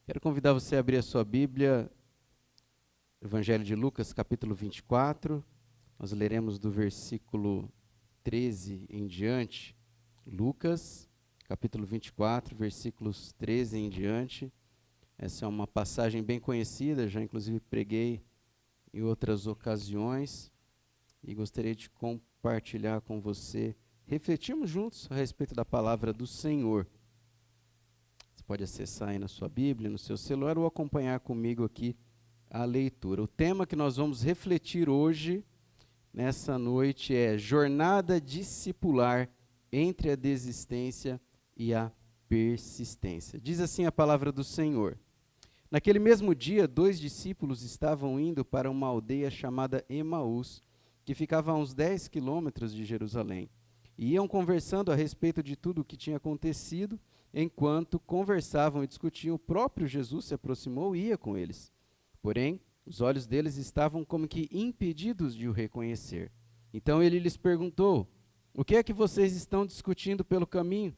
Quero convidar você a abrir a sua Bíblia, Evangelho de Lucas, capítulo 24. Nós leremos do versículo 13 em diante. Lucas, capítulo 24, versículos 13 em diante. Essa é uma passagem bem conhecida, já inclusive preguei em outras ocasiões e gostaria de compartilhar com você. Refletirmos juntos a respeito da palavra do Senhor. Você pode acessar aí na sua Bíblia, no seu celular ou acompanhar comigo aqui a leitura. O tema que nós vamos refletir hoje, nessa noite, é jornada discipular entre a desistência e a persistência. Diz assim a palavra do Senhor. Naquele mesmo dia, 2 discípulos estavam indo para uma aldeia chamada Emaús, que ficava a uns 10 quilômetros de Jerusalém. E iam conversando a respeito de tudo o que tinha acontecido. Enquanto conversavam e discutiam, o próprio Jesus se aproximou e ia com eles. Porém, os olhos deles estavam como que impedidos de o reconhecer. Então ele lhes perguntou: o que é que vocês estão discutindo pelo caminho?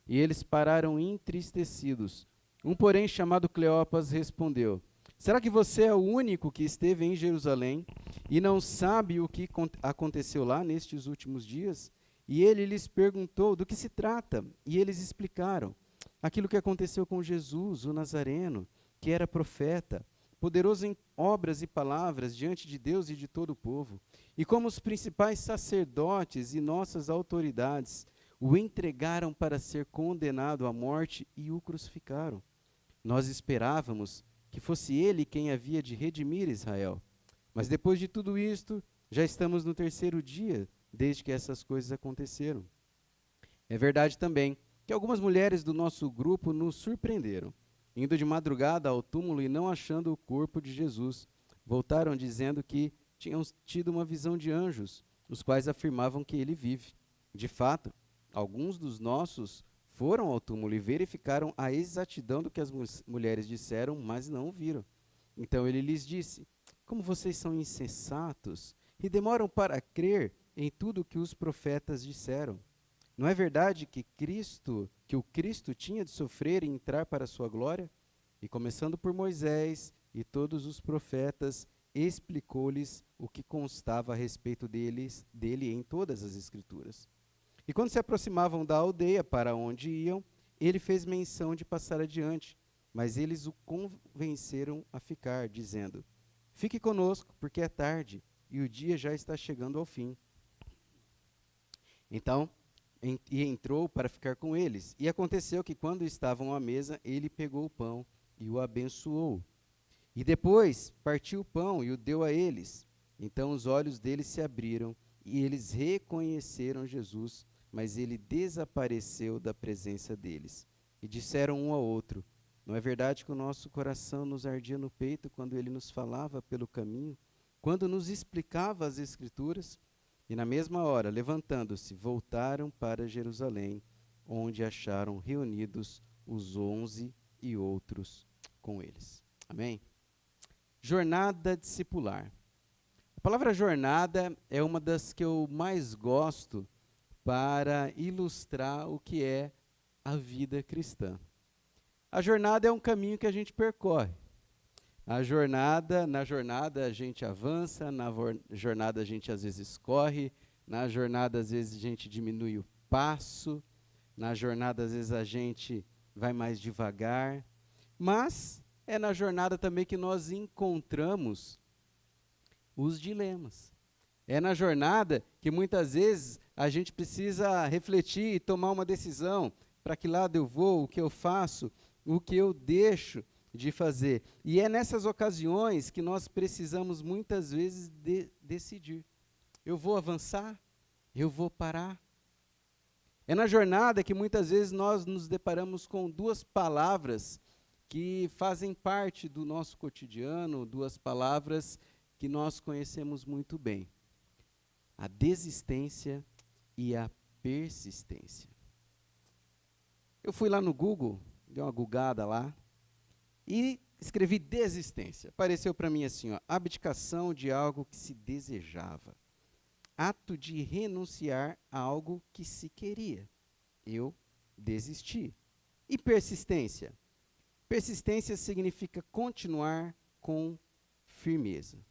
E eles pararam entristecidos. Um, porém, chamado Cleopas, respondeu: será que você é o único que esteve em Jerusalém e não sabe o que aconteceu lá nestes últimos dias? E ele lhes perguntou do que se trata, e eles explicaram aquilo que aconteceu com Jesus, o Nazareno, que era profeta, poderoso em obras e palavras diante de Deus e de todo o povo, e como os principais sacerdotes e nossas autoridades o entregaram para ser condenado à morte e o crucificaram. Nós esperávamos que fosse ele quem havia de redimir Israel. Mas depois de tudo isto, já estamos no terceiro dia desde que essas coisas aconteceram. É verdade também que algumas mulheres do nosso grupo nos surpreenderam. Indo de madrugada ao túmulo e não achando o corpo de Jesus, voltaram dizendo que tinham tido uma visão de anjos, os quais afirmavam que ele vive. De fato, alguns dos nossos foram ao túmulo e verificaram a exatidão do que as mulheres disseram, mas não o viram. Então ele lhes disse: como vocês são insensatos e demoram para crer em tudo o que os profetas disseram. Não é verdade que o Cristo tinha de sofrer e entrar para a sua glória? E começando por Moisés e todos os profetas, explicou-lhes o que constava a respeito dele em todas as Escrituras. E quando se aproximavam da aldeia para onde iam, ele fez menção de passar adiante, mas eles o convenceram a ficar, dizendo: fique conosco, porque é tarde e o dia já está chegando ao fim. Então, entrou para ficar com eles. E aconteceu que, quando estavam à mesa, ele pegou o pão e o abençoou. E depois partiu o pão e o deu a eles. Então os olhos deles se abriram e eles reconheceram Jesus, mas ele desapareceu da presença deles. E disseram um ao outro: não é verdade que o nosso coração nos ardia no peito quando ele nos falava pelo caminho, quando nos explicava as Escrituras? E na mesma hora, levantando-se, voltaram para Jerusalém, onde acharam reunidos os 11 e outros com eles. Amém? Jornada discipular. A palavra jornada é uma das que eu mais gosto para ilustrar o que é a vida cristã. A jornada é um caminho que a gente percorre. Na jornada a gente avança, jornada a gente às vezes corre, na jornada às vezes a gente diminui o passo, na jornada às vezes a gente vai mais devagar, mas é na jornada também que nós encontramos os dilemas. É na jornada que muitas vezes a gente precisa refletir e tomar uma decisão: para que lado eu vou, o que eu faço, o que eu deixo de fazer. E é nessas ocasiões que nós precisamos muitas vezes decidir. Eu vou avançar? Eu vou parar? É na jornada que muitas vezes nós nos deparamos com duas palavras que fazem parte do nosso cotidiano, duas palavras que nós conhecemos muito bem: a desistência e a persistência. Eu fui lá no Google, dei uma googada lá, e escrevi desistência. Apareceu para mim assim, ó: abdicação de algo que se desejava. Ato de renunciar a algo que se queria. Eu desisti. E persistência? Persistência significa continuar com firmeza.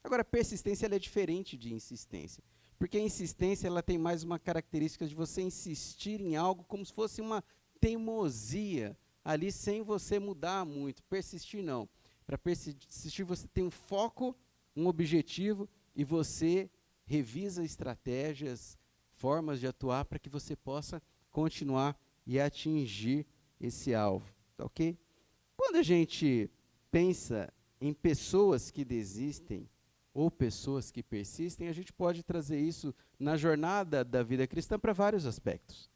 Agora, persistência ela é diferente de insistência, porque a insistência ela tem mais uma característica de você insistir em algo como se fosse uma teimosia, ali sem você mudar muito. Persistir não. Para persistir você tem um foco, um objetivo, e você revisa estratégias, formas de atuar para que você possa continuar e atingir esse alvo, tá ok? Quando a gente pensa em pessoas que desistem ou pessoas que persistem, a gente pode trazer isso na jornada da vida cristã para vários aspectos.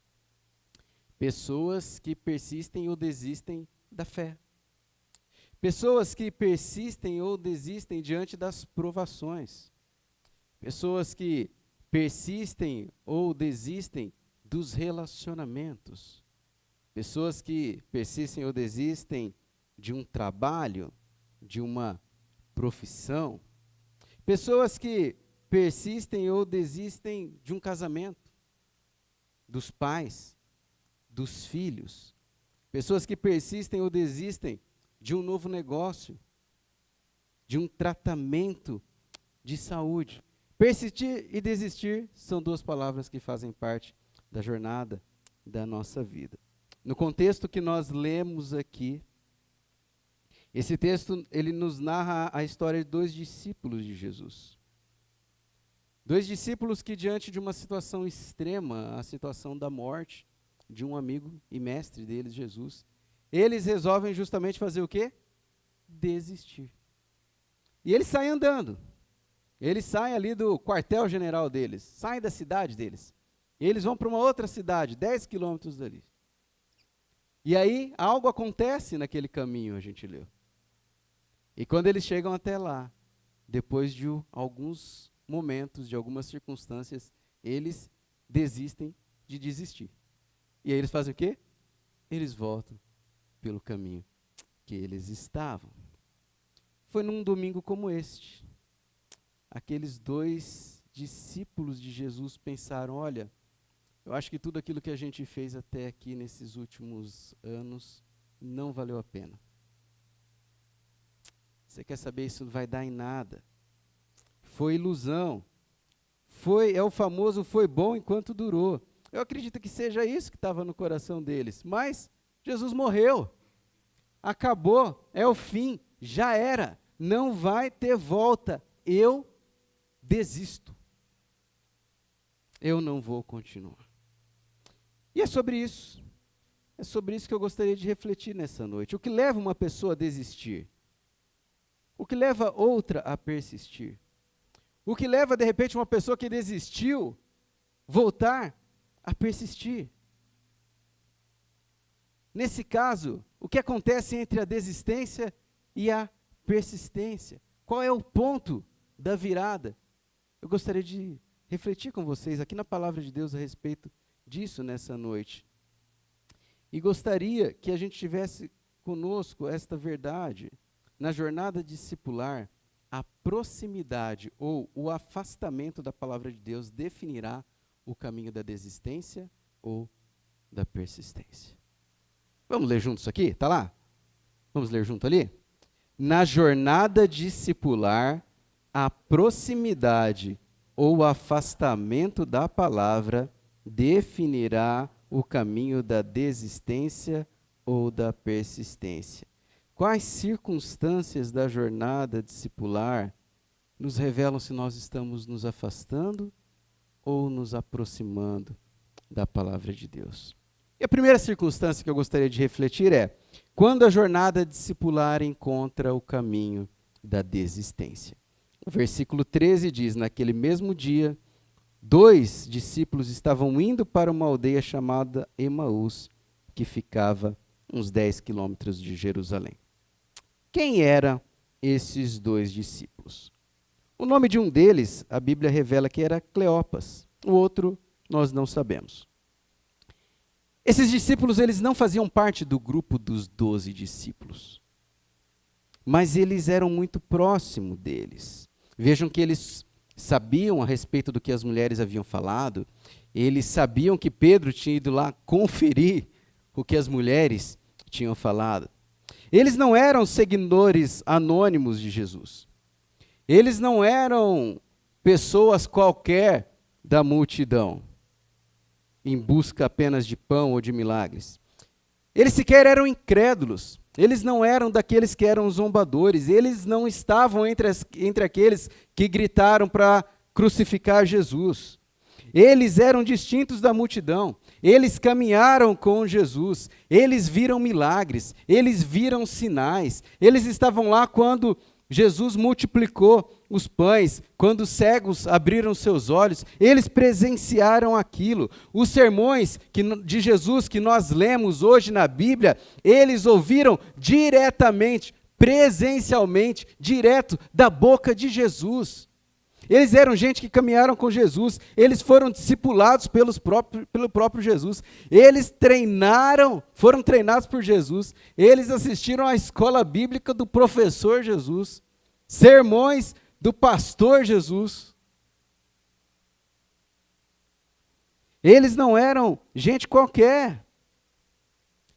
Pessoas que persistem ou desistem da fé. Pessoas que persistem ou desistem diante das provações. Pessoas que persistem ou desistem dos relacionamentos. Pessoas que persistem ou desistem de um trabalho, de uma profissão. Pessoas que persistem ou desistem de um casamento, dos pais, dos filhos. Pessoas que persistem ou desistem de um novo negócio, de um tratamento de saúde. Persistir e desistir são duas palavras que fazem parte da jornada da nossa vida. No contexto que nós lemos aqui, esse texto ele nos narra a história de dois discípulos de Jesus. Dois discípulos que, diante de uma situação extrema, a situação da morte de um amigo e mestre deles, Jesus, eles resolvem justamente fazer o quê? Desistir. E eles saem andando. Eles saem ali do quartel-general deles, saem da cidade deles. E eles vão para uma outra cidade, 10 quilômetros dali. E aí, algo acontece naquele caminho, a gente leu. E quando eles chegam até lá, depois de alguns momentos, de algumas circunstâncias, eles desistem de desistir. E aí eles fazem o quê? Eles voltam pelo caminho que eles estavam. Foi num domingo como este. Aqueles dois discípulos de Jesus pensaram, olha, eu acho que tudo aquilo que a gente fez até aqui nesses últimos anos não valeu a pena. Você quer saber, isso não vai dar em nada. Foi ilusão. É o famoso foi bom enquanto durou. Eu acredito que seja isso que estava no coração deles. Mas Jesus morreu. Acabou. É o fim. Já era. Não vai ter volta. Eu desisto. Eu não vou continuar. E é sobre isso. É sobre isso que eu gostaria de refletir nessa noite. O que leva uma pessoa a desistir? O que leva outra a persistir? O que leva, de repente, uma pessoa que desistiu, voltar a persistir? Nesse caso, o que acontece entre a desistência e a persistência? Qual é o ponto da virada? Eu gostaria de refletir com vocês aqui na palavra de Deus a respeito disso nessa noite. E gostaria que a gente tivesse conosco esta verdade. Na jornada discipular, a proximidade ou o afastamento da palavra de Deus definirá o caminho da desistência ou da persistência. Vamos ler juntos aqui? Está lá? Vamos ler junto ali? Na jornada discipular, a proximidade ou o afastamento da palavra definirá o caminho da desistência ou da persistência. Quais circunstâncias da jornada discipular nos revelam se nós estamos nos afastando ou nos aproximando da palavra de Deus? E a primeira circunstância que eu gostaria de refletir é quando a jornada discipular encontra o caminho da desistência. O versículo 13 diz, naquele mesmo dia, 2 discípulos estavam indo para uma aldeia chamada Emaús, que ficava uns 10 quilômetros de Jerusalém. Quem eram esses 2 discípulos? O nome de um deles, a Bíblia revela que era Cleopas. O outro, nós não sabemos. Esses discípulos, eles não faziam parte do grupo dos 12 discípulos. Mas eles eram muito próximos deles. Vejam que eles sabiam a respeito do que as mulheres haviam falado. Eles sabiam que Pedro tinha ido lá conferir o que as mulheres tinham falado. Eles não eram seguidores anônimos de Jesus. Eles não eram pessoas qualquer da multidão, em busca apenas de pão ou de milagres. Eles sequer eram incrédulos. Eles não eram daqueles que eram zombadores. Eles não estavam entre aqueles que gritaram para crucificar Jesus. Eles eram distintos da multidão. Eles caminharam com Jesus. Eles viram milagres. Eles viram sinais. Eles estavam lá quando Jesus multiplicou os pães, quando os cegos abriram seus olhos. Eles presenciaram aquilo. Os sermões de Jesus que nós lemos hoje na Bíblia, eles ouviram diretamente, presencialmente, direto da boca de Jesus. Eles eram gente que caminharam com Jesus, eles foram discipulados pelo próprio Jesus, eles foram treinados por Jesus, eles assistiram à escola bíblica do professor Jesus, sermões do pastor Jesus. Eles não eram gente qualquer,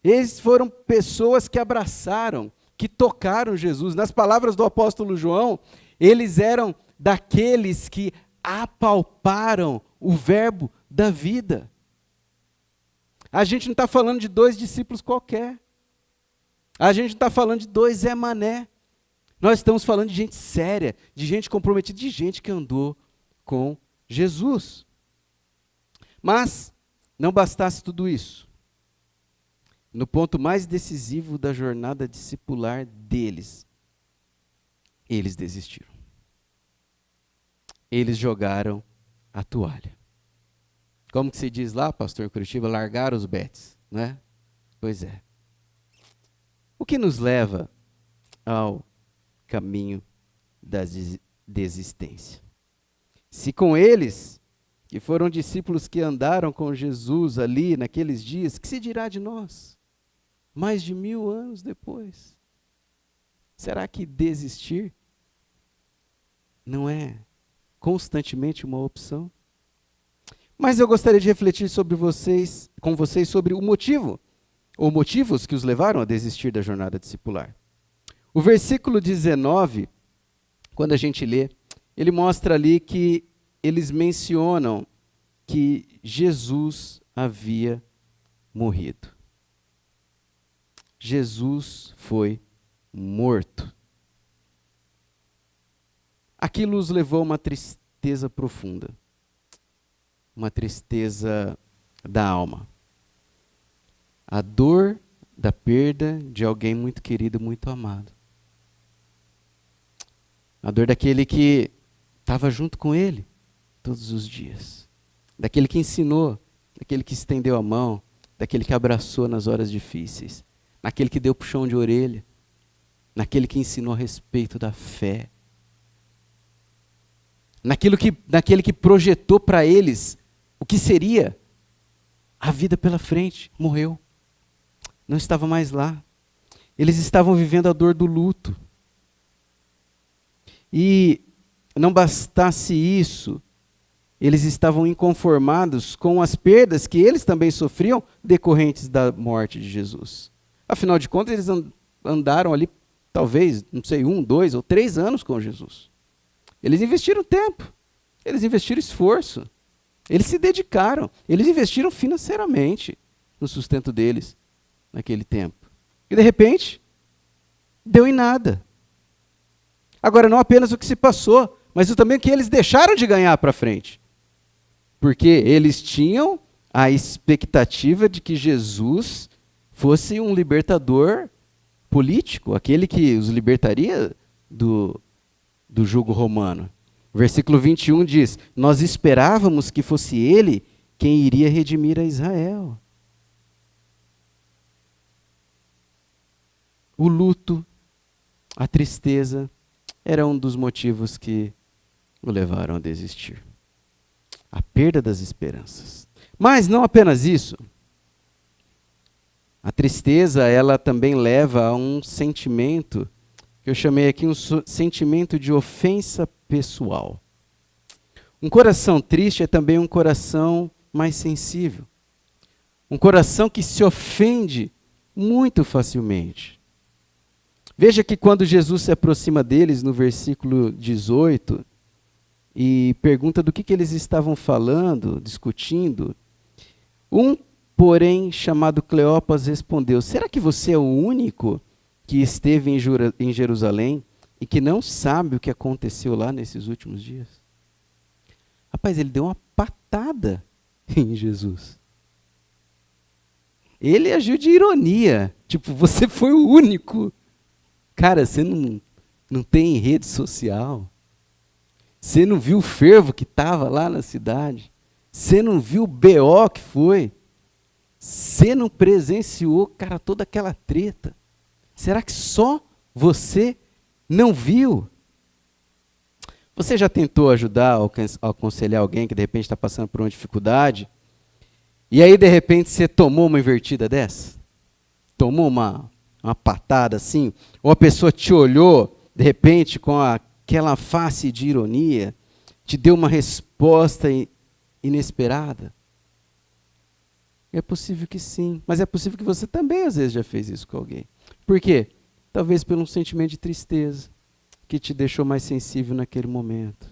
eles foram pessoas que abraçaram, que tocaram Jesus. Nas palavras do apóstolo João, eles eram daqueles que apalparam o verbo da vida. A gente não está falando de 2 discípulos qualquer. A gente não está falando de 2 Zé Mané. Nós estamos falando de gente séria, de gente comprometida, de gente que andou com Jesus. Mas não bastasse tudo isso. No ponto mais decisivo da jornada discipular deles, eles desistiram. Eles jogaram a toalha. Como que se diz lá, pastor Curitiba? Largaram os betes, não é? Pois é. O que nos leva ao caminho da desistência? Se com eles, que foram discípulos que andaram com Jesus ali naqueles dias, que se dirá de nós? Mais de 1000 anos depois. Será que desistir não é constantemente uma opção? Mas eu gostaria de refletir com vocês sobre o motivo, ou motivos que os levaram a desistir da jornada discipular. O versículo 19, quando a gente lê, ele mostra ali que eles mencionam que Jesus havia morrido. Jesus foi morto. Aquilo os levou a uma tristeza profunda, uma tristeza da alma. A dor da perda de alguém muito querido, muito amado. A dor daquele que estava junto com ele todos os dias. Daquele que ensinou, daquele que estendeu a mão, daquele que abraçou nas horas difíceis, naquele que deu puxão de orelha, naquele que ensinou a respeito da fé. Naquele que projetou para eles o que seria a vida pela frente, morreu. Não estava mais lá. Eles estavam vivendo a dor do luto. E não bastasse isso, eles estavam inconformados com as perdas que eles também sofriam decorrentes da morte de Jesus. Afinal de contas, eles andaram ali, talvez, 1, 2 ou 3 anos com Jesus. Eles investiram tempo, eles investiram esforço, eles se dedicaram, eles investiram financeiramente no sustento deles naquele tempo. E de repente, deu em nada. Agora, não apenas o que se passou, mas também o que eles deixaram de ganhar para frente. Porque eles tinham a expectativa de que Jesus fosse um libertador político, aquele que os libertaria do jugo romano. O versículo 21 diz: nós esperávamos que fosse ele quem iria redimir a Israel. O luto, a tristeza, era um dos motivos que o levaram a desistir. A perda das esperanças. Mas não apenas isso. A tristeza, ela também leva a um sentimento, que eu chamei aqui um sentimento de ofensa pessoal. Um coração triste é também um coração mais sensível. Um coração que se ofende muito facilmente. Veja que quando Jesus se aproxima deles, no versículo 18, e pergunta do que eles estavam falando, discutindo, um, porém, chamado Cleopas, respondeu: será que você é o único que esteve em Jerusalém e que não sabe o que aconteceu lá nesses últimos dias? Rapaz, ele deu uma patada em Jesus. Ele agiu de ironia. Tipo, você foi o único. Cara, você não tem rede social. Você não viu o fervo que estava lá na cidade. Você não viu o BO que foi. Você não presenciou, cara, toda aquela treta. Será que só você não viu? Você já tentou ajudar, aconselhar alguém que de repente está passando por uma dificuldade? E aí, de repente, você tomou uma invertida dessa? Tomou uma patada assim? Ou a pessoa te olhou, de repente, com aquela face de ironia, te deu uma resposta inesperada? É possível que sim, mas é possível que você também, às vezes, já fez isso com alguém. Por quê? Talvez por um sentimento de tristeza, que te deixou mais sensível naquele momento.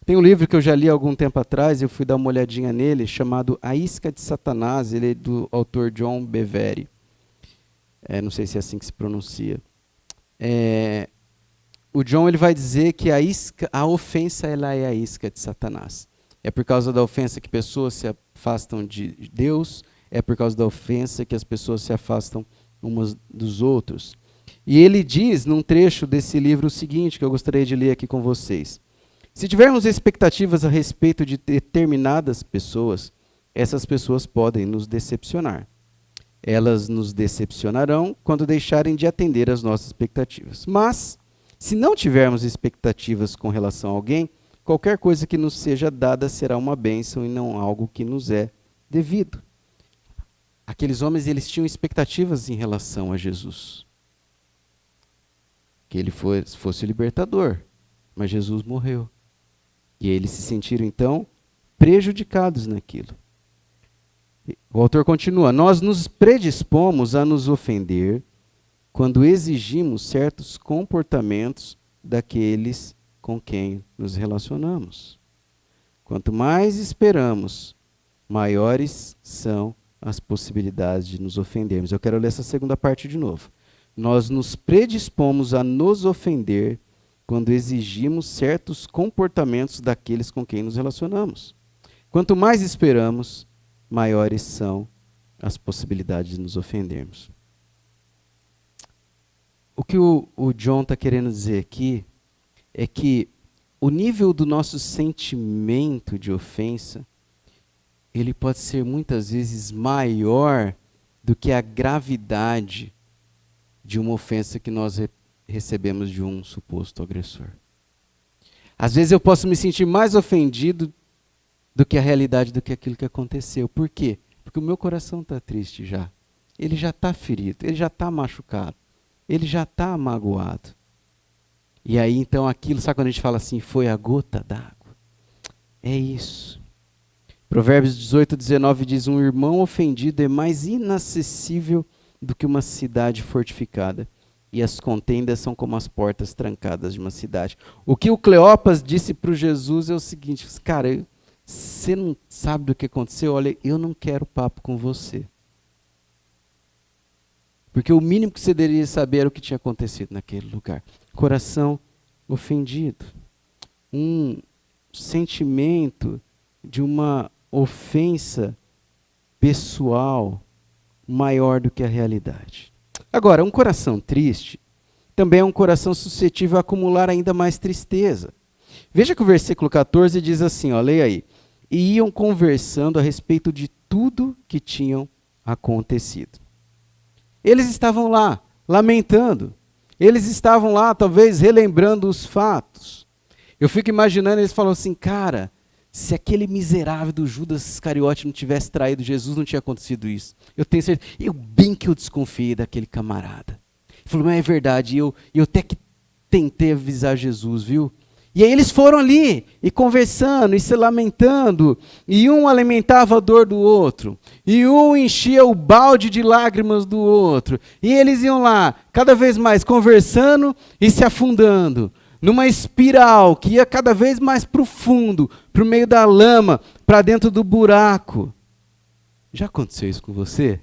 Tem um livro que eu já li há algum tempo atrás, eu fui dar uma olhadinha nele, chamado A Isca de Satanás, ele é do autor John Bevere. Não sei se é assim que se pronuncia. O John ele vai dizer que a ofensa ela é a isca de Satanás. É por causa da ofensa que pessoas se afastam de Deus, é por causa da ofensa que as pessoas se afastam umas dos outros. E ele diz, num trecho desse livro, o seguinte, que eu gostaria de ler aqui com vocês. Se tivermos expectativas a respeito de determinadas pessoas, essas pessoas podem nos decepcionar. Elas nos decepcionarão quando deixarem de atender às nossas expectativas. Mas, se não tivermos expectativas com relação a alguém, qualquer coisa que nos seja dada será uma bênção e não algo que nos é devido. Aqueles homens eles tinham expectativas em relação a Jesus. Que ele fosse o libertador, mas Jesus morreu. E eles se sentiram, então, prejudicados naquilo. O autor continua: nós nos predispomos a nos ofender quando exigimos certos comportamentos daqueles com quem nos relacionamos. Quanto mais esperamos, maiores são as possibilidades de nos ofendermos. Eu quero ler essa segunda parte de novo. Nós nos predispomos a nos ofender quando exigimos certos comportamentos daqueles com quem nos relacionamos. Quanto mais esperamos, maiores são as possibilidades de nos ofendermos. O que o John está querendo dizer aqui é que o nível do nosso sentimento de ofensa, ele pode ser muitas vezes maior do que a gravidade de uma ofensa que nós recebemos de um suposto agressor. Às vezes eu posso me sentir mais ofendido do que a realidade, do que aquilo que aconteceu. Por quê? Porque o meu coração está triste já. Ele já está ferido, ele já está machucado, ele já está magoado. E aí então aquilo, sabe quando a gente fala assim, foi a gota d'água? É isso. Provérbios 18:19 diz, um irmão ofendido é mais inacessível do que uma cidade fortificada, e as contendas são como as portas trancadas de uma cidade. O que o Cleopas disse para o Jesus é o seguinte, cara, você não sabe do que aconteceu? Olha, eu não quero papo com você. Porque o mínimo que você deveria saber era o que tinha acontecido naquele lugar. Coração ofendido. Um sentimento de uma ofensa pessoal maior do que a realidade. Agora, um coração triste também é um coração suscetível a acumular ainda mais tristeza. Veja que o versículo 14 diz assim, ó, leia aí. E iam conversando a respeito de tudo que tinham acontecido. Eles estavam lá, lamentando. Eles estavam lá, talvez, relembrando os fatos. Eu fico imaginando, eles falam assim, cara, se aquele miserável do Judas Iscariote não tivesse traído Jesus, não tinha acontecido isso. Eu tenho certeza. Bem que eu desconfiei daquele camarada. Ele falou, mas é verdade, eu até que tentei avisar Jesus, viu? E aí eles foram ali, e conversando, e se lamentando, e um alimentava a dor do outro, e um enchia o balde de lágrimas do outro, e eles iam lá, cada vez mais conversando e se afundando, numa espiral que ia cada vez mais para o fundo, para o meio da lama, para dentro do buraco. Já aconteceu isso com você?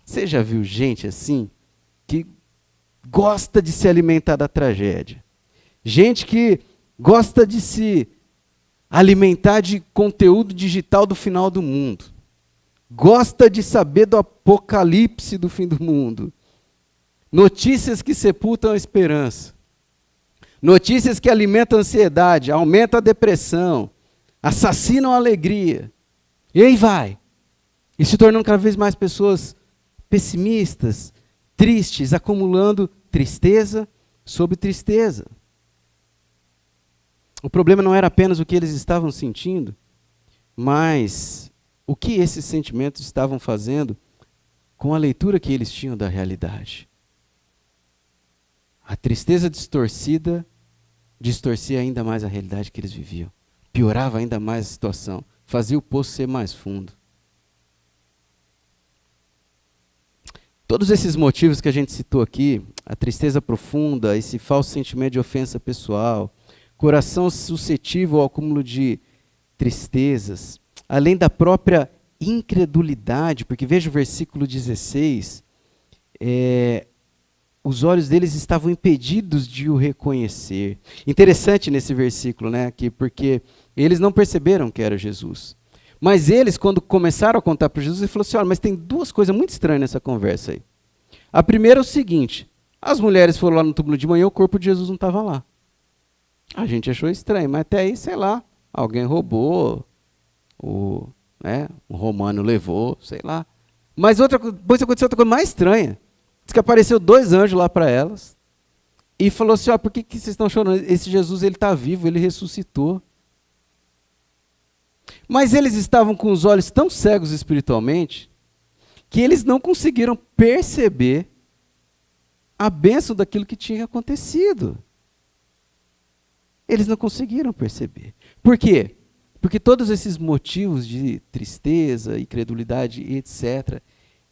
Você já viu gente assim, que gosta de se alimentar da tragédia? Gente que gosta de se alimentar de conteúdo digital do final do mundo. Gosta de saber do apocalipse do fim do mundo. Notícias que sepultam a esperança. Notícias que alimentam a ansiedade, aumentam a depressão, assassinam a alegria. E aí vai. E se tornando cada vez mais pessoas pessimistas, tristes, acumulando tristeza sobre tristeza. O problema não era apenas o que eles estavam sentindo, mas o que esses sentimentos estavam fazendo com a leitura que eles tinham da realidade. A tristeza distorcida distorcia ainda mais a realidade que eles viviam. Piorava ainda mais a situação, fazia o poço ser mais fundo. Todos esses motivos que a gente citou aqui, a tristeza profunda, esse falso sentimento de ofensa pessoal, coração suscetível ao acúmulo de tristezas, além da própria incredulidade, porque veja o versículo 16, os olhos deles estavam impedidos de o reconhecer. Interessante nesse versículo, né, aqui, porque eles não perceberam que era Jesus. Mas eles, quando começaram a contar para Jesus, ele falou assim, olha, mas tem duas coisas muito estranhas nessa conversa aí. A primeira é o seguinte, as mulheres foram lá no túmulo de manhã, o corpo de Jesus não estava lá. A gente achou estranho, mas até aí, sei lá, alguém roubou, um romano levou, sei lá. Mas depois aconteceu outra coisa mais estranha. Diz que apareceu 2 anjos lá para elas e falou assim, ó, por que vocês estão chorando? Esse Jesus, ele está vivo, ele ressuscitou. Mas eles estavam com os olhos tão cegos espiritualmente que eles não conseguiram perceber a bênção daquilo que tinha acontecido. Eles não conseguiram perceber. Por quê? Porque todos esses motivos de tristeza, incredulidade, etc.,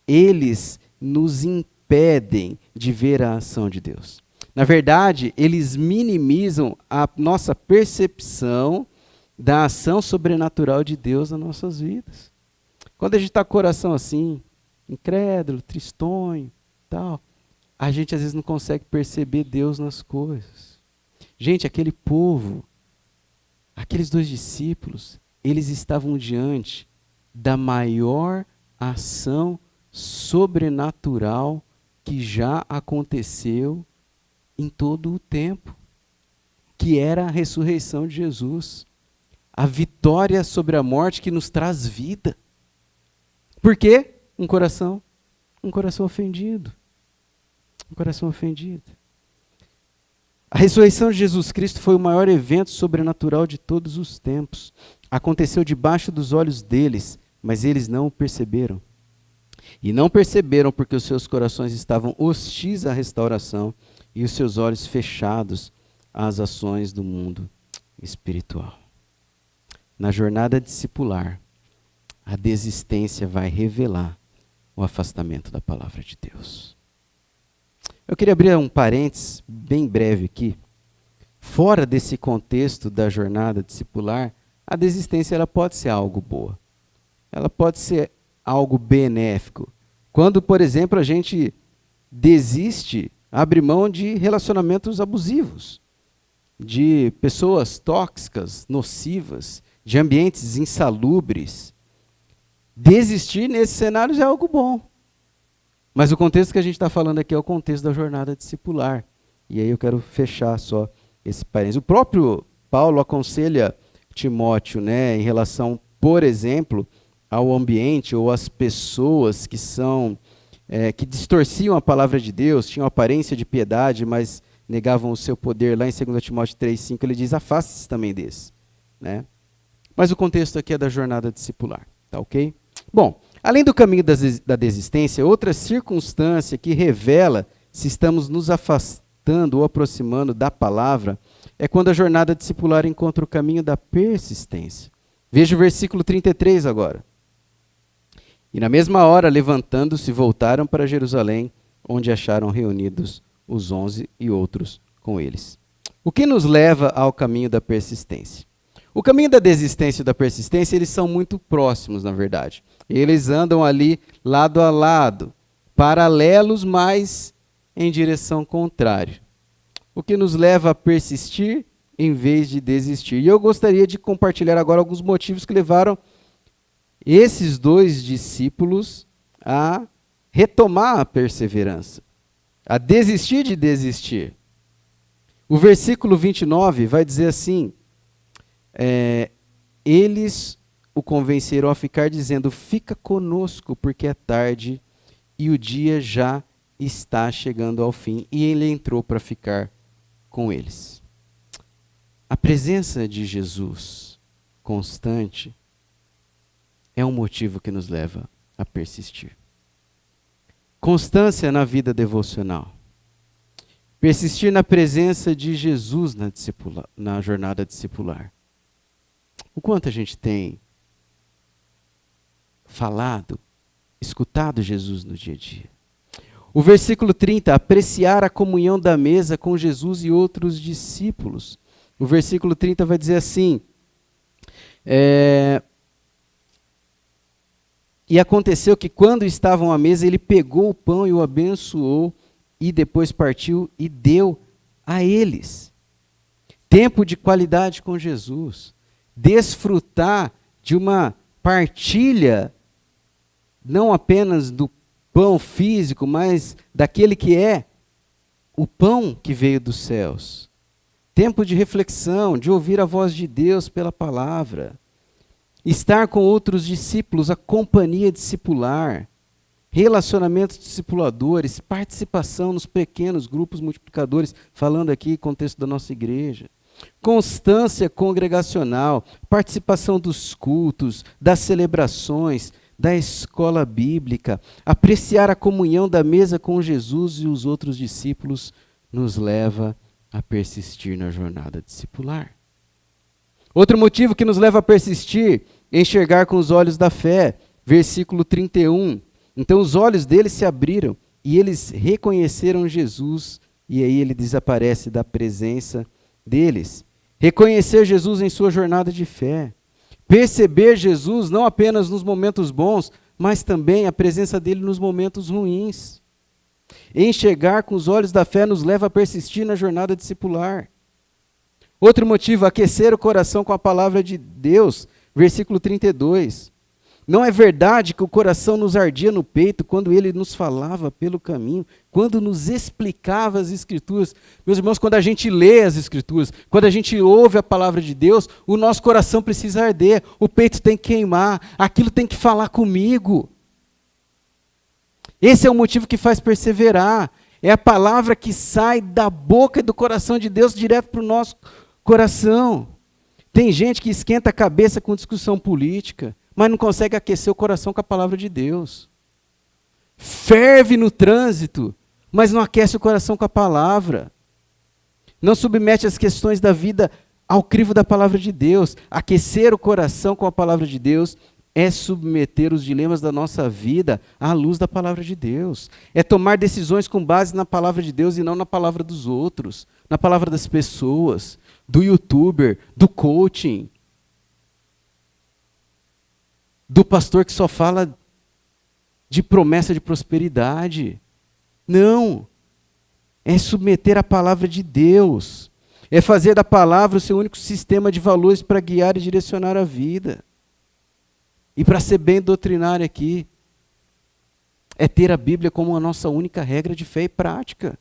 eles nos impedem de ver a ação de Deus. Na verdade, eles minimizam a nossa percepção da ação sobrenatural de Deus nas nossas vidas. Quando a gente está com o coração assim, incrédulo, tristonho, tal, a gente às vezes não consegue perceber Deus nas coisas. Gente, aquele povo, aqueles 2 discípulos, eles estavam diante da maior ação sobrenatural que já aconteceu em todo o tempo, que era a ressurreição de Jesus, a vitória sobre a morte que nos traz vida. Por quê? Um coração ofendido. Um coração ofendido. A ressurreição de Jesus Cristo foi o maior evento sobrenatural de todos os tempos. Aconteceu debaixo dos olhos deles, mas eles não o perceberam. E não perceberam porque os seus corações estavam hostis à restauração e os seus olhos fechados às ações do mundo espiritual. Na jornada discipular, a desistência vai revelar o afastamento da palavra de Deus. Eu queria abrir um parênteses bem breve aqui. Fora desse contexto da jornada discipular, a desistência ela pode ser algo boa. Ela pode ser algo benéfico. Quando, por exemplo, a gente desiste, abre mão de relacionamentos abusivos, de pessoas tóxicas, nocivas, de ambientes insalubres. Desistir nesse cenário já é algo bom. Mas o contexto que a gente está falando aqui é o contexto da jornada discipular. E aí eu quero fechar só esse parênteses. O próprio Paulo aconselha Timóteo, né, em relação, por exemplo, ao ambiente ou às pessoas que que distorciam a palavra de Deus, tinham aparência de piedade, mas negavam o seu poder. Lá em 2 Timóteo 3,5 ele diz, afaste-se também desse. Né? Mas o contexto aqui é da jornada discipular. Tá ok? Bom, além do caminho da desistência, outra circunstância que revela se estamos nos afastando escutando ou aproximando da palavra, é quando a jornada discipular encontra o caminho da persistência. Veja o versículo 33 agora. E na mesma hora, levantando-se, voltaram para Jerusalém, onde acharam reunidos os 11 e outros com eles. O que nos leva ao caminho da persistência? O caminho da desistência e da persistência, eles são muito próximos, na verdade. Eles andam ali lado a lado, paralelos, mas em direção contrária. O que nos leva a persistir em vez de desistir. E eu gostaria de compartilhar agora alguns motivos que levaram esses dois discípulos a retomar a perseverança, a desistir de desistir. O versículo 29 vai dizer assim, eles o convenceram a ficar dizendo, fica conosco porque é tarde e o dia já está chegando ao fim. E ele entrou para ficar com eles. A presença de Jesus constante é um motivo que nos leva a persistir. Constância na vida devocional. Persistir na presença de Jesus na jornada discipular. O quanto a gente tem falado, escutado Jesus no dia a dia. O versículo 30, apreciar a comunhão da mesa com Jesus e outros discípulos. O versículo 30 vai dizer assim, e aconteceu que quando estavam à mesa, ele pegou o pão e o abençoou, e depois partiu e deu a eles. Tempo de qualidade com Jesus. Desfrutar de uma partilha, não apenas do pão físico, mas daquele que é o pão que veio dos céus. Tempo de reflexão, de ouvir a voz de Deus pela palavra. Estar com outros discípulos, a companhia discipular. Relacionamentos discipuladores, participação nos pequenos grupos multiplicadores, falando aqui contexto da nossa igreja. Constância congregacional, participação dos cultos, das celebrações, da escola bíblica, apreciar a comunhão da mesa com Jesus e os outros discípulos nos leva a persistir na jornada discipular. Outro motivo que nos leva a persistir é enxergar com os olhos da fé, versículo 31. Então os olhos deles se abriram e eles reconheceram Jesus e aí ele desaparece da presença deles. Reconhecer Jesus em sua jornada de fé. Perceber Jesus não apenas nos momentos bons, mas também a presença dele nos momentos ruins. Enxergar com os olhos da fé nos leva a persistir na jornada discipular. Outro motivo, aquecer o coração com a palavra de Deus, versículo 32. Não é verdade que o coração nos ardia no peito quando ele nos falava pelo caminho, quando nos explicava as Escrituras. Meus irmãos, quando a gente lê as Escrituras, quando a gente ouve a palavra de Deus, o nosso coração precisa arder, o peito tem que queimar, aquilo tem que falar comigo. Esse é o motivo que faz perseverar. É a palavra que sai da boca e do coração de Deus direto para o nosso coração. Tem gente que esquenta a cabeça com discussão política, mas não consegue aquecer o coração com a palavra de Deus. Ferve no trânsito, mas não aquece o coração com a palavra. Não submete as questões da vida ao crivo da palavra de Deus. Aquecer o coração com a palavra de Deus é submeter os dilemas da nossa vida à luz da palavra de Deus. É tomar decisões com base na palavra de Deus e não na palavra dos outros, na palavra das pessoas, do youtuber, do coaching, do pastor que só fala de promessa de prosperidade. Não. É submeter a palavra de Deus. É fazer da palavra o seu único sistema de valores para guiar e direcionar a vida. E para ser bem doutrinário aqui, é ter a Bíblia como a nossa única regra de fé e prática.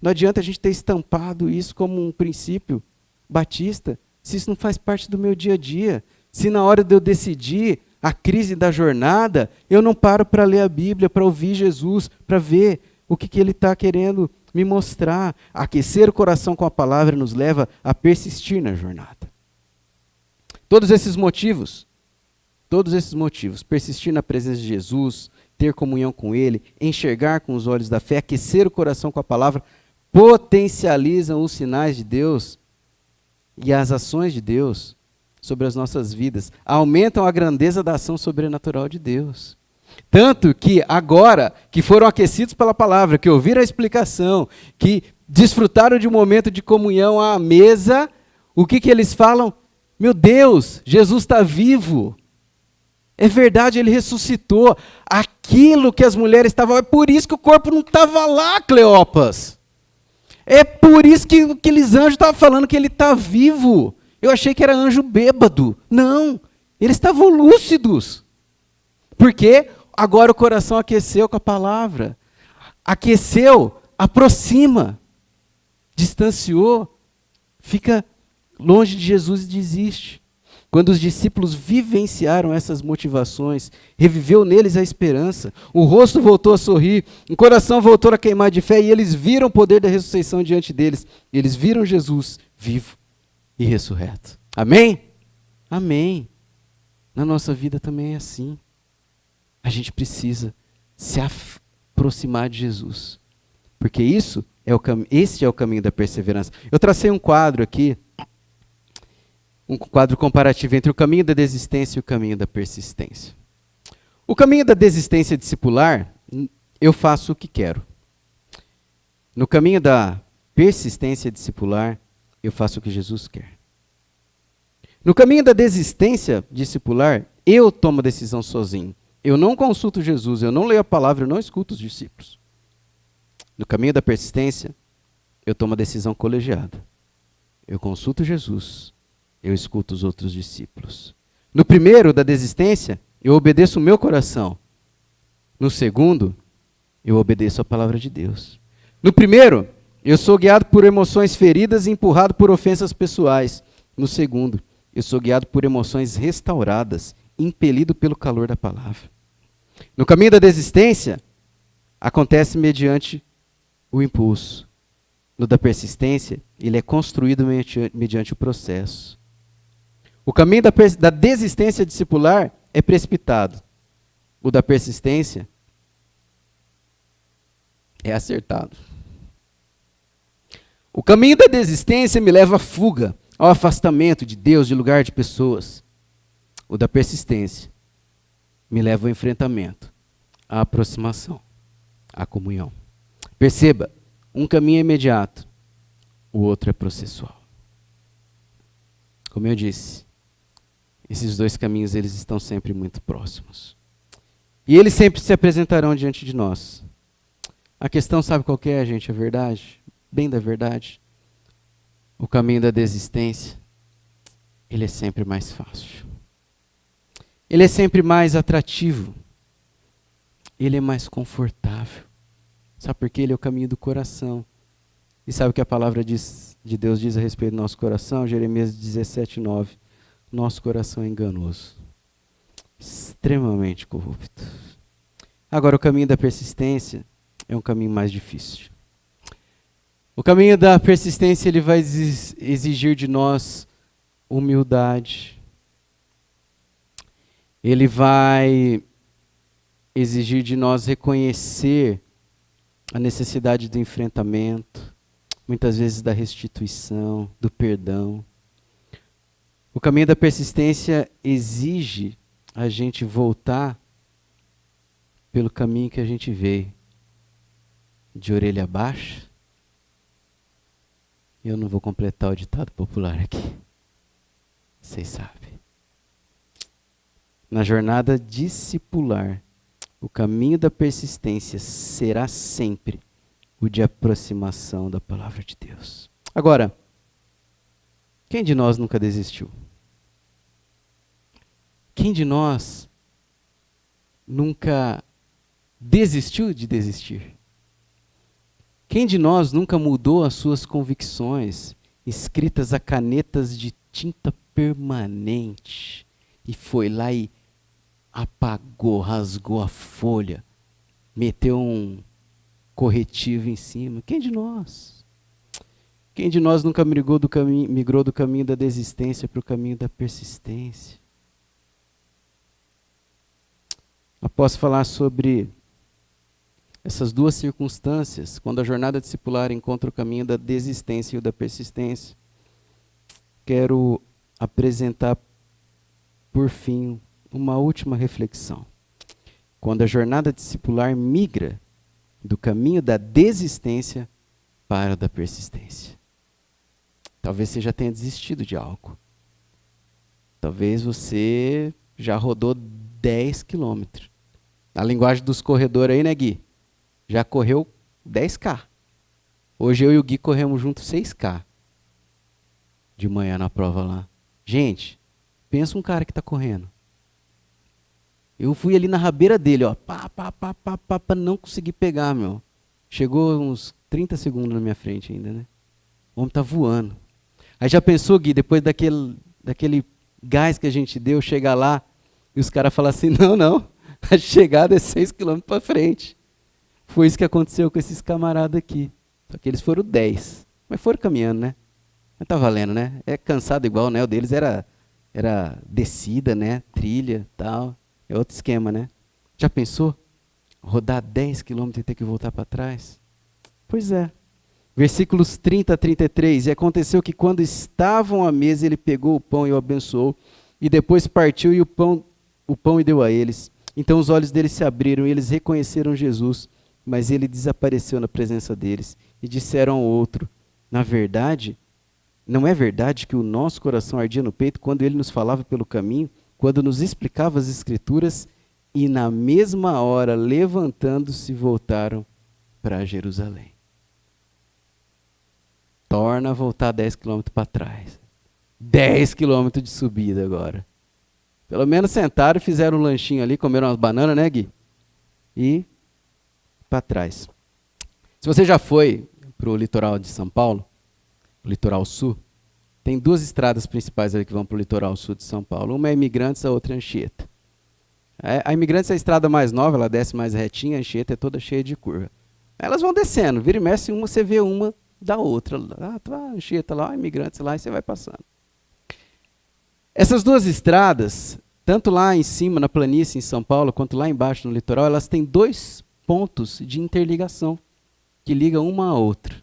Não adianta a gente ter estampado isso como um princípio batista, se isso não faz parte do meu dia a dia. Se na hora de eu decidir a crise da jornada, eu não paro para ler a Bíblia, para ouvir Jesus, para ver o que ele está querendo me mostrar. Aquecer o coração com a palavra nos leva a persistir na jornada. Todos esses motivos, persistir na presença de Jesus, ter comunhão com Ele, enxergar com os olhos da fé, aquecer o coração com a palavra, potencializam os sinais de Deus e as ações de Deus sobre as nossas vidas, aumentam a grandeza da ação sobrenatural de Deus. Tanto que agora que foram aquecidos pela palavra, que ouviram a explicação, que desfrutaram de um momento de comunhão à mesa, o que eles falam? Meu Deus, Jesus está vivo. É verdade, ele ressuscitou. Aquilo que as mulheres estavam, é por isso que o corpo não estava lá, Cleopas. É por isso que aqueles anjos estavam falando que ele está vivo. Eu achei que era anjo bêbado. Não, eles estavam lúcidos. Porque agora o coração aqueceu com a palavra. Aqueceu, aproxima. Distanciou, fica longe de Jesus e desiste. Quando os discípulos vivenciaram essas motivações, reviveu neles a esperança, o rosto voltou a sorrir, o coração voltou a queimar de fé e eles viram o poder da ressurreição diante deles. Eles viram Jesus vivo e ressurreto. Amém? Amém. Na nossa vida também é assim. A gente precisa se aproximar de Jesus, porque esse é o caminho da perseverança. Eu tracei um quadro aqui, um quadro comparativo entre o caminho da desistência e o caminho da persistência. O caminho da desistência discipular, eu faço o que quero. No caminho da persistência discipular, eu faço o que Jesus quer. No caminho da desistência discipular, eu tomo a decisão sozinho. Eu não consulto Jesus, eu não leio a palavra, eu não escuto os discípulos. No caminho da persistência, eu tomo a decisão colegiada. Eu consulto Jesus, eu escuto os outros discípulos. No primeiro, da desistência, eu obedeço o meu coração. No segundo, eu obedeço a palavra de Deus. No primeiro, eu sou guiado por emoções feridas e empurrado por ofensas pessoais. No segundo, eu sou guiado por emoções restauradas, impelido pelo calor da palavra. No caminho da desistência, acontece mediante o impulso. No da persistência, ele é construído mediante o processo. O caminho da desistência discipular é precipitado. O da persistência é acertado. O caminho da desistência me leva à fuga, ao afastamento de Deus, de lugar, de pessoas. O da persistência me leva ao enfrentamento, à aproximação, à comunhão. Perceba, um caminho é imediato, o outro é processual. Como eu disse, esses dois caminhos eles estão sempre muito próximos. E eles sempre se apresentarão diante de nós. A questão, sabe qual que é, gente? A verdade, bem da verdade. O caminho da desistência, ele é sempre mais fácil. Ele é sempre mais atrativo. Ele é mais confortável. Sabe por quê? Ele é o caminho do coração. E sabe o que a palavra de Deus diz a respeito do nosso coração? Jeremias 17:9. Nosso coração é enganoso, extremamente corrupto. Agora, o caminho da persistência é um caminho mais difícil. O caminho da persistência ele vai exigir de nós humildade. Ele vai exigir de nós reconhecer a necessidade do enfrentamento, muitas vezes da restituição, do perdão. O caminho da persistência exige a gente voltar pelo caminho que a gente veio, de orelha baixa. Eu não vou completar o ditado popular aqui. Vocês sabem. Na jornada discipular, o caminho da persistência será sempre o de aproximação da palavra de Deus. Agora, quem de nós nunca desistiu? Quem de nós nunca desistiu de desistir? Quem de nós nunca mudou as suas convicções, escritas a canetas de tinta permanente, e foi lá e apagou, rasgou a folha, meteu um corretivo em cima? Quem de nós? Quem de nós nunca migrou do caminho da desistência para o caminho da persistência? Após falar sobre essas duas circunstâncias, quando a jornada discipular encontra o caminho da desistência e o da persistência, quero apresentar, por fim, uma última reflexão. Quando a jornada discipular migra do caminho da desistência para o da persistência. Talvez você já tenha desistido de algo. Talvez você já rodou 10 quilômetros. Na linguagem dos corredores aí, né, Gui? Já correu 10K. Hoje eu e o Gui corremos juntos 6K. De manhã na prova lá. Gente, pensa um cara que está correndo. Eu fui ali na rabeira dele, ó. Não consegui pegar, meu. Chegou uns 30 segundos na minha frente ainda, né? O homem tá voando. Aí já pensou, Gui, depois daquele gás que a gente deu, chegar lá e os caras falam assim, não, a chegada é 6 km para frente. Foi isso que aconteceu com esses camaradas aqui. Só que eles foram 10. Mas foram caminhando, né? Mas tá valendo, né? É cansado igual, né? O deles era descida, né? Trilha, tal. É outro esquema, né? Já pensou? Rodar 10 km e ter que voltar para trás? Pois é. Versículos 30 a 33. E aconteceu que quando estavam à mesa, ele pegou o pão e o abençoou. E depois partiu e o pão e deu a eles. Então os olhos deles se abriram e eles reconheceram Jesus. Mas ele desapareceu na presença deles. E disseram ao outro, na verdade, não é verdade que o nosso coração ardia no peito quando ele nos falava pelo caminho, quando nos explicava as Escrituras, e na mesma hora, levantando-se, voltaram para Jerusalém. Torna a voltar 10 quilômetros para trás. 10 quilômetros de subida agora. Pelo menos sentaram e fizeram um lanchinho ali, comeram umas bananas, né, Gui? E para trás. Se você já foi para o litoral de São Paulo, o litoral sul, tem duas estradas principais ali que vão para o litoral sul de São Paulo. Uma é Imigrantes, a outra é Anchieta. A Imigrantes é a estrada mais nova, ela desce mais retinha, a Anchieta é toda cheia de curva. Elas vão descendo, vira e mexe uma, você vê uma da outra. Anchieta lá, Imigrantes lá, e você vai passando. Essas duas estradas, tanto lá em cima, na planície em São Paulo, quanto lá embaixo no litoral, elas têm dois pontos de interligação que ligam uma à outra.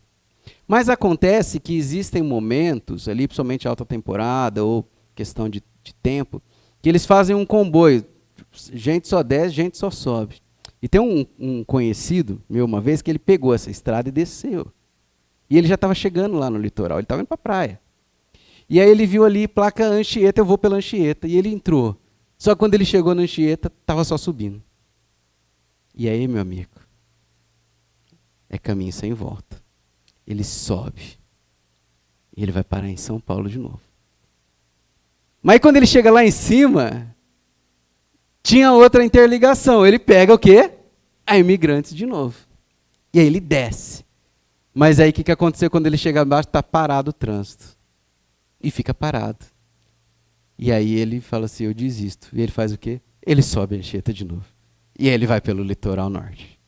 Mas acontece que existem momentos, ali, principalmente alta temporada ou questão de tempo, que eles fazem um comboio. Gente só desce, gente só sobe. E tem um conhecido meu uma vez que ele pegou essa estrada e desceu. E ele já estava chegando lá no litoral, ele estava indo para a praia. E aí ele viu ali, placa Anchieta, eu vou pela Anchieta. E ele entrou. Só que quando ele chegou na Anchieta, estava só subindo. E aí, meu amigo, é caminho sem volta. Ele sobe. E ele vai parar em São Paulo de novo. Mas quando ele chega lá em cima, tinha outra interligação. Ele pega o quê? A Imigrantes de novo. E aí ele desce. Mas aí o que aconteceu quando ele chega abaixo? Está parado o trânsito. E fica parado. E aí ele fala assim, eu desisto. E ele faz o quê? Ele sobe a Anchieta de novo. E aí ele vai pelo litoral norte.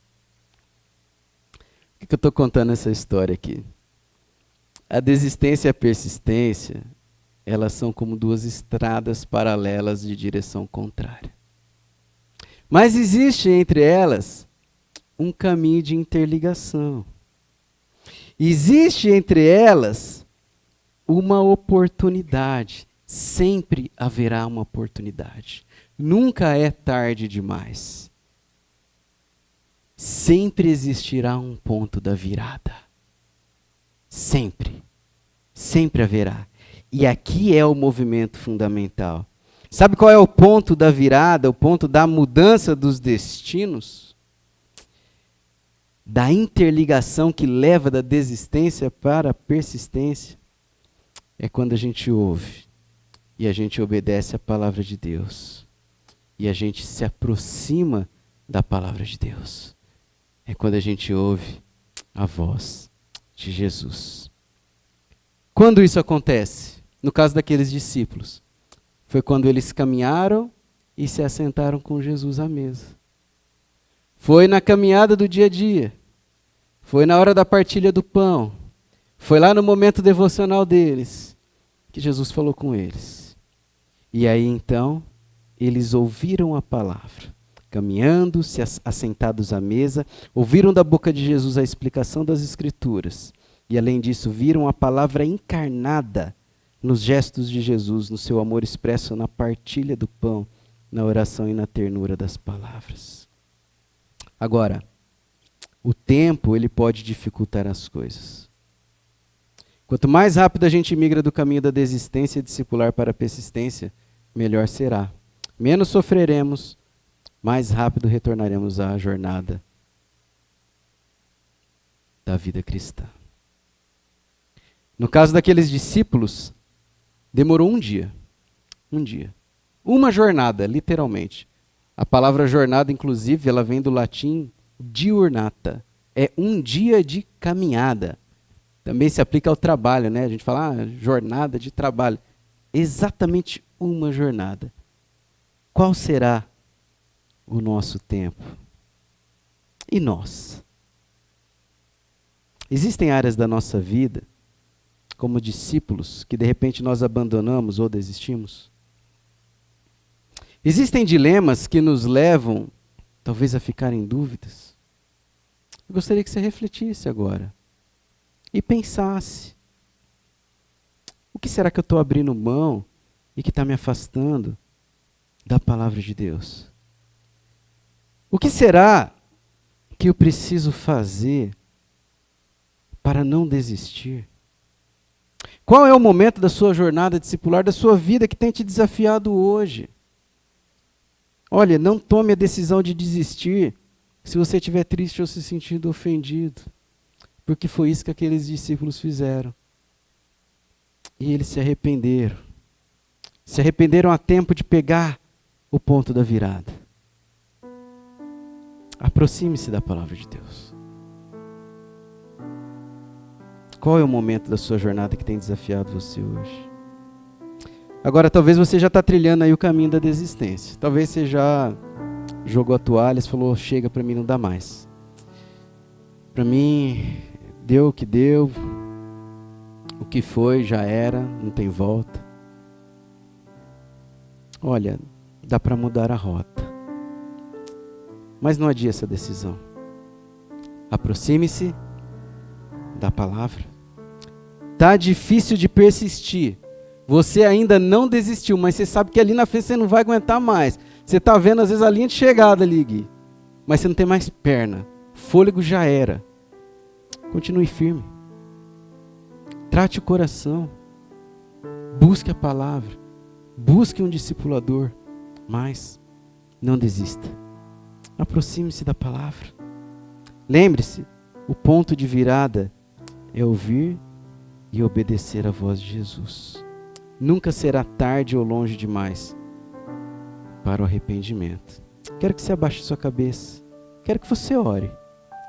Por que eu estou contando essa história aqui? A desistência e a persistência, elas são como duas estradas paralelas de direção contrária. Mas existe entre elas um caminho de interligação. Existe entre elas uma oportunidade. Sempre haverá uma oportunidade. Nunca é tarde demais. Sempre existirá um ponto da virada. Sempre. Sempre haverá. E aqui é o movimento fundamental. Sabe qual é o ponto da virada, o ponto da mudança dos destinos? Da interligação que leva da desistência para a persistência? É quando a gente ouve e a gente obedece a palavra de Deus. E a gente se aproxima da palavra de Deus. É quando a gente ouve a voz de Jesus. Quando isso acontece? No caso daqueles discípulos, foi quando eles caminharam e se assentaram com Jesus à mesa. Foi na caminhada do dia a dia. Foi na hora da partilha do pão. Foi lá no momento devocional deles que Jesus falou com eles. E aí então, eles ouviram a palavra, Caminhando, se assentados à mesa, ouviram da boca de Jesus a explicação das Escrituras. E além disso, viram a palavra encarnada nos gestos de Jesus, no seu amor expresso na partilha do pão, na oração e na ternura das palavras. Agora, o tempo, ele pode dificultar as coisas. Quanto mais rápido a gente migra do caminho da desistência discipular para a persistência, melhor será. Menos sofreremos, mais rápido retornaremos à jornada da vida cristã. No caso daqueles discípulos, demorou um dia. Um dia. Uma jornada, literalmente. A palavra jornada, inclusive, ela vem do latim diurnata. É um dia de caminhada. Também se aplica ao trabalho, né? A gente fala, jornada de trabalho. Exatamente uma jornada. Qual será o nosso tempo? E nós? Existem áreas da nossa vida, como discípulos, que de repente nós abandonamos ou desistimos? Existem dilemas que nos levam, talvez, a ficar em dúvidas? Eu gostaria que você refletisse agora e pensasse: o que será que eu estou abrindo mão e que está me afastando da palavra de Deus? O que será que eu preciso fazer para não desistir? Qual é o momento da sua jornada discipular, da sua vida que tem te desafiado hoje? Olha, não tome a decisão de desistir se você estiver triste ou se sentindo ofendido, porque foi isso que aqueles discípulos fizeram. E eles se arrependeram. Se arrependeram a tempo de pegar o ponto da virada. Aproxime-se da palavra de Deus. Qual é o momento da sua jornada que tem desafiado você hoje? Agora, talvez você já está trilhando aí o caminho da desistência. Talvez você já jogou a toalha e falou: chega, para mim não dá mais. Para mim, deu o que deu. O que foi, já era, não tem volta. Olha, dá para mudar a rota. Mas não adie essa decisão. Aproxime-se da palavra. Tá difícil de persistir. Você ainda não desistiu, mas você sabe que ali na frente você não vai aguentar mais. Você está vendo às vezes a linha de chegada ali, Gui, mas você não tem mais perna. Fôlego já era. Continue firme. Trate o coração. Busque a palavra. Busque um discipulador. Mas não desista. Aproxime-se da palavra. Lembre-se, o ponto de virada é ouvir e obedecer a voz de Jesus. Nunca será tarde ou longe demais para o arrependimento. Quero que você abaixe sua cabeça. Quero que você ore.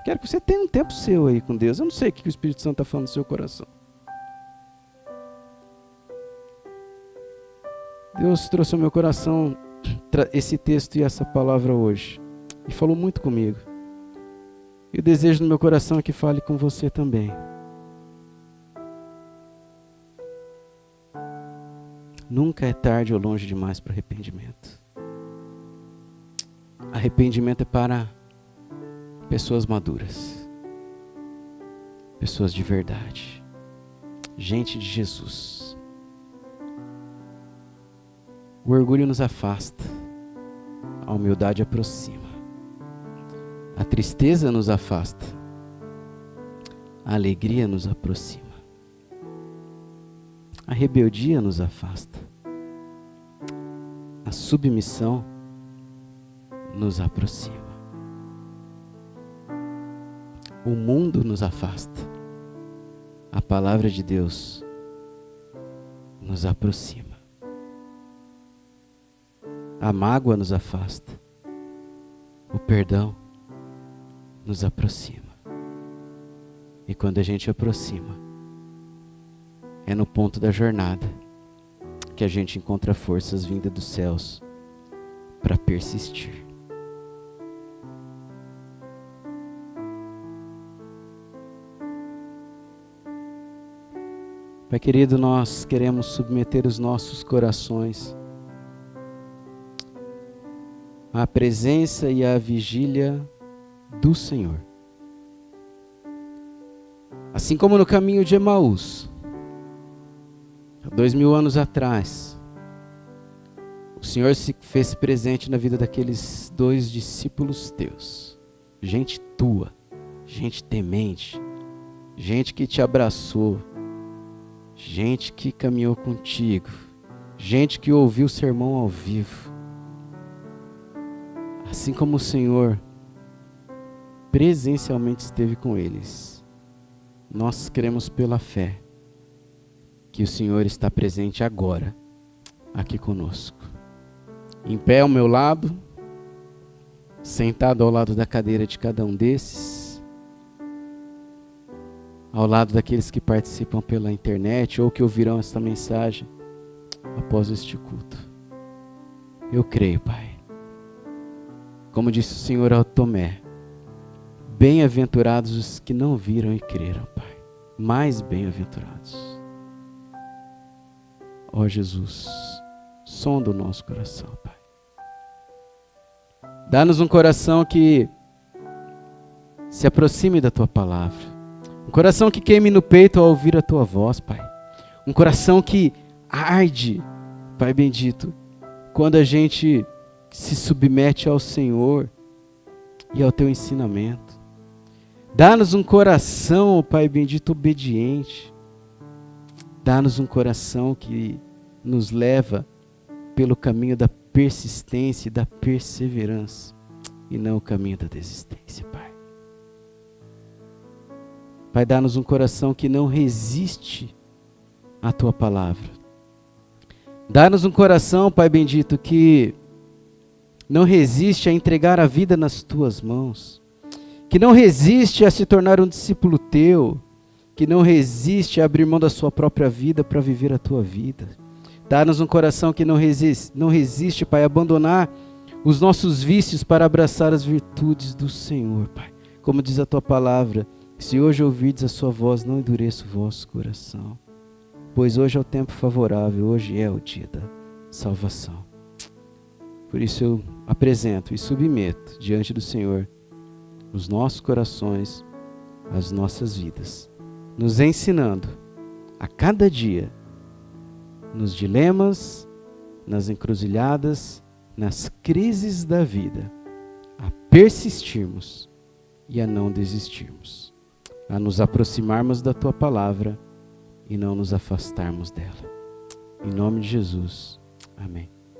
Quero que você tenha um tempo seu aí com Deus. Eu não sei o que o Espírito Santo está falando no seu coração. Deus trouxe ao meu coração esse texto e essa palavra hoje. E falou muito comigo. E o desejo do meu coração é que fale com você também. Nunca é tarde ou longe demais para arrependimento. Arrependimento é para pessoas maduras. Pessoas de verdade. Gente de Jesus. O orgulho nos afasta. A humildade aproxima. A tristeza nos afasta. A alegria nos aproxima. A rebeldia nos afasta. A submissão nos aproxima. O mundo nos afasta. A palavra de Deus nos aproxima. A mágoa nos afasta. O perdão nos aproxima. E quando a gente aproxima, é no ponto da jornada que a gente encontra forças vindas dos céus para persistir. Pai querido, nós queremos submeter os nossos corações à presença e à vigília do Senhor. Assim como no caminho de Emaús, há 2000 anos atrás, o Senhor se fez presente na vida daqueles 2 discípulos teus. Gente tua, gente temente, gente que te abraçou, gente que caminhou contigo, gente que ouviu o sermão ao vivo. Assim como o Senhor presencialmente esteve com eles, nós cremos pela fé que o Senhor está presente agora, aqui conosco. Em pé ao meu lado, sentado ao lado da cadeira de cada um desses, ao lado daqueles que participam pela internet ou que ouvirão esta mensagem após este culto. Eu creio, Pai. Como disse o Senhor ao Tomé, bem-aventurados os que não viram e creram, Pai. Mais bem-aventurados. Ó Jesus, sonda o nosso coração, Pai. Dá-nos um coração que se aproxime da Tua palavra. Um coração que queime no peito ao ouvir a Tua voz, Pai. Um coração que arde, Pai bendito, quando a gente se submete ao Senhor e ao Teu ensinamento. Dá-nos um coração, Pai bendito, obediente. Dá-nos um coração que nos leva pelo caminho da persistência e da perseverança, e não o caminho da desistência, Pai. Pai, dá-nos um coração que não resiste à Tua palavra. Dá-nos um coração, Pai bendito, que não resiste a entregar a vida nas Tuas mãos, que não resiste a se tornar um discípulo Teu, que não resiste a abrir mão da sua própria vida para viver a Tua vida. Dá-nos um coração que não resiste, Pai, a abandonar os nossos vícios para abraçar as virtudes do Senhor, Pai. Como diz a Tua palavra, se hoje ouvirdes a Sua voz, não endureça o vosso coração, pois hoje é o tempo favorável, hoje é o dia da salvação. Por isso eu apresento e submeto diante do Senhor os nossos corações, as nossas vidas, nos ensinando a cada dia, nos dilemas, nas encruzilhadas, nas crises da vida, a persistirmos e a não desistirmos, a nos aproximarmos da Tua palavra e não nos afastarmos dela. Em nome de Jesus, amém.